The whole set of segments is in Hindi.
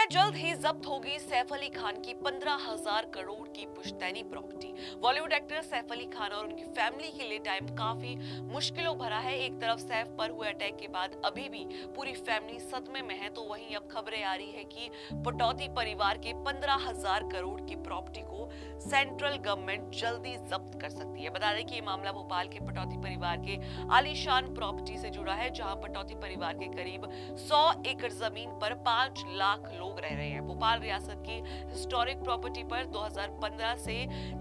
क्या जल्द ही जब्त होगी सैफ अली खान की 15,000 करोड़ की पुश्तैनी प्रॉपर्टी। बॉलीवुड एक्टर सैफ अली खान और उनकी फैमिली के लिए टाइम काफी मुश्किलों भरा है। एक तरफ सैफ पर हुए अटैक के बाद अभी भी पूरी फैमिली सदमे में है, तो वहीं अब खबरें आ रही है कि पटौदी परिवार के 15,000 करोड़ की प्रॉपर्टी को सेंट्रल गवर्नमेंट जल्दी जब्त कर सकती है। बता दें कि ये मामला भोपाल के पटौदी परिवार के आलीशान प्रॉपर्टी से जुड़ा है, जहां पटौदी परिवार के करीब 100 एकड़ जमीन पर 5 लाख लोग रह रहे हैं। भोपाल रियासत की हिस्टोरिक प्रॉपर्टी पर 2015 से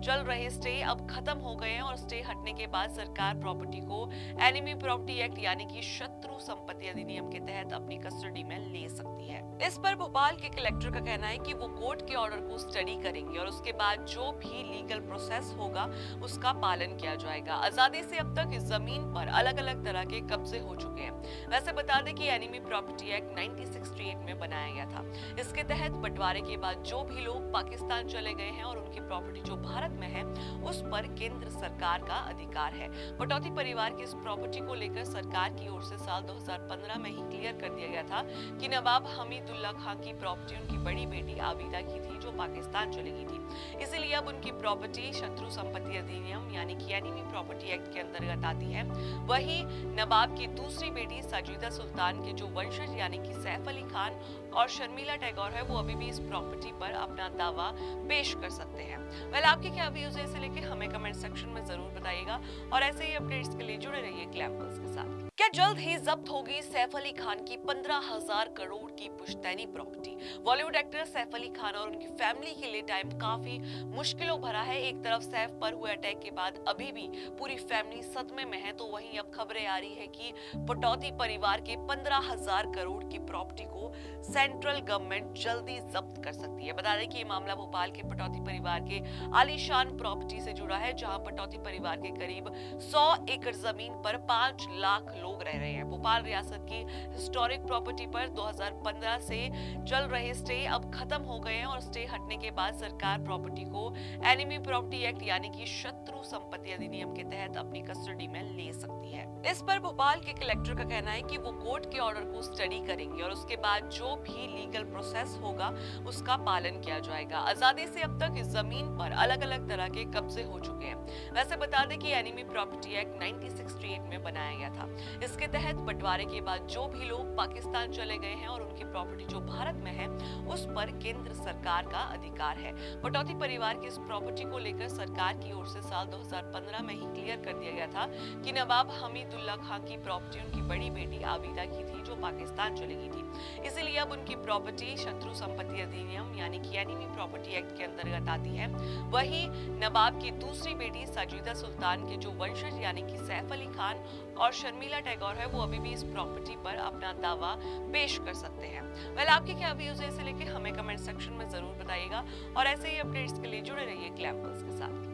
चल रहे स्टे अब खत्म हो गए हैं और स्टे हटने के बाद सरकार प्रॉपर्टी को एनिमी प्रॉपर्टी एक्ट यानी कि शत्रु संपत्ति अधिनियम के तहत अपनी कस्टडी में ले सकती है। इस पर भोपाल के कलेक्टर का कहना है कि वो कोर्ट के ऑर्डर को स्टडी करेंगे और उसके बाद जो भी लीगल प्रोसेस होगा उसका पालन किया जाएगा। आजादी से अब तक इस जमीन पर अलग अलग तरह के कब्जे हो चुके हैं। वैसे बता दें कि एनिमी प्रॉपर्टी एक्ट 1968 में बनाया गया था। इसके तहत बंटवारे के बाद जो भी लोग पाकिस्तान चले गए हैं और उनकी प्रॉपर्टी जो भारत में है उस पर केंद्र सरकार का अधिकार है। पटौदी परिवार की इस प्रॉपर्टी को लेकर सरकार की ओर से साल 2015 में ही क्लियर कर दिया गया था कि नवाब हमीदुल्ला खान की प्रॉपर्टी उनकी बड़ी बेटी आबिदा की थी जो पाकिस्तान चली गई थी। इसीलिए अब उनकी प्रॉपर्टी शत्रु संपत्ति अधिनियम यानी कि एनिमी प्रॉपर्टी एक्ट के अंतर्गत आती है। वही नवाब की दूसरी बेटी साजिदा सुल्तान के जो वंशज यानी कि सैफ अली खान और शर्मिला टैगोर है, वो अभी भी इस प्रॉपर्टी पर अपना दावा पेश कर सकते हैं। वेल, आपके क्या व्यूज है इसे लेके हमें कमेंट सेक्शन में जरूर बताइएगा और ऐसे ही अपडेट्स के लिए जुड़े रहिए ग्लैमर्स के साथ। क्या जल्द ही जब्त होगी सैफ अली खान की 15,000 करोड़ की पुश्तैनी प्रॉपर्टी। बॉलीवुड एक्टर सैफ अली खान और उनकी फैमिली के लिए टाइम काफी मुश्किलों भरा है। एक तरफ सैफ पर हुए अटैक के बाद अभी भी पूरी फैमिली सदमे में है, तो वहीं अब खबरें आ रही है कि पटौदी परिवार के 15,000 करोड़ की प्रॉपर्टी को सेंट्रल गवर्नमेंट जल्दी जब्त कर सकती है। बता दें कि ये मामला भोपाल के पटौदी परिवार के आलीशान प्रॉपर्टी से जुड़ा है, जहां पटौदी परिवार के करीब 100 एकड़ जमीन पर 5 लाख लोग रह रहे हैं। भोपाल रियासत की हिस्टोरिक प्रॉपर्टी पर 2015 से चल रहे स्टे अब खत्म हो गए हैं और स्टे हटने के बाद सरकार प्रॉपर्टी को एनिमी प्रॉपर्टी एक्ट यानी कि शत्रु संपत्ति अधिनियम के तहत अपनी कस्टडी में ले सकती है। इस पर भोपाल के कलेक्टर का कहना है कि वो कोर्ट के ऑर्डर को स्टडी करेंगे और उसके बाद जो भी लीगल प्रोसेस होगा उसका पालन किया जाएगा। आजादी से अब तक इस जमीन पर अलग अलग तरह के कब्जे हो चुके हैं। वैसे बता दें कि एनिमी प्रॉपर्टी एक्ट 1968 में बनाया गया था। इसके तहत बंटवारे के बाद जो भी लोग पाकिस्तान चले गए हैं और उनकी प्रॉपर्टी जो भारत में है उस पर केंद्र सरकार का अधिकार है। पटौदी परिवार की इस प्रॉपर्टी को लेकर सरकार की ओर से साल 2015 में ही क्लियर कर दिया गया था कि नवाब हमीदुल्ला खान की प्रॉपर्टी उनकी बड़ी बेटी आबिदा की थी जो पाकिस्तान चली गई थी। इसीलिए अब उनकी प्रॉपर्टी शत्रु संपत्ति अधिनियम यानी कि एनिमी प्रॉपर्टी एक्ट के अंतर्गत आती है। वही नवाब की दूसरी बेटी साजिदा सुल्तान के जो वंशज यानी कि सैफ अली खान और शर्मिला टैगोर है, वो अभी भी इस प्रॉपर्टी पर अपना दावा पेश कर सकते हैं। वेल, आपके क्या व्यूज है इसे लेके हमें कमेंट सेक्शन में जरूर बताइएगा और ऐसे ही अपडेट्स के लिए जुड़े रहिए ग्लैमर्स के साथ।